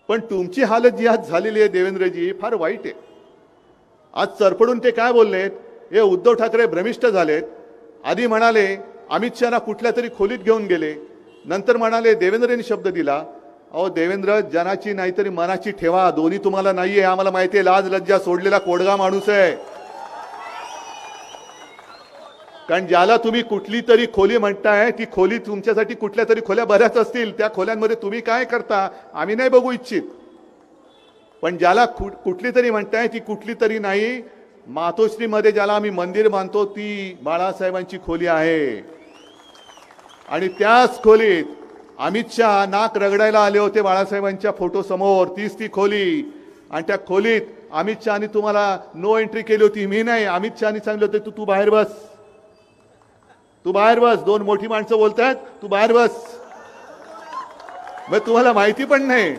पण तुमची हालत जी आज झालेली आहे देवेंद्रजी फार वाईट आहे. आज चरपडून ते काय बोललेत, हे उद्धव ठाकरे भ्रमिष्ठ झालेत. आधी म्हणाले अमित शहाना कुठल्या तरी खोलीत घेऊन गेले, नंतर म्हणाले देवेंद्रनी शब्द दिला. अहो देवेंद्र, जनाची नाहीतरी मनाची ठेवा, दोन्ही तुम्हाला नाहीये आम्हाला माहिती आहे. लाज लज्जा सोडलेला कोडगा माणूस आहे. कारण ज्याला तुम्ही कुठली तरी खोली म्हणताय ती खोली तुमच्यासाठी कुठल्या तरी खोल्या बऱ्याच असतील, त्या खोल्यांमध्ये तुम्ही काय करता आम्ही नाही बघू इच्छित. पण ज्याला कुठली तरी म्हणताय ती कुठली तरी नाही, मातोश्रीमध्ये ज्याला आम्ही मंदिर बांधतो ती बाळासाहेबांची खोली आहे. आणि त्याच खोलीत अमित शहा नाक रगडायला आले होते बाळासाहेबांच्या फोटो समोर, तीच ती खोली. आणि त्या खोलीत अमित शहानी तुम्हाला नो एंट्री केली होती. मी नाही, अमित शहानी सांगितलं होते तू बाहेर बस, तू बाहेर बस. दोन मोठी माणसं बोलतात, तू बाहेर बस. मग तुम्हाला माहिती पण नाही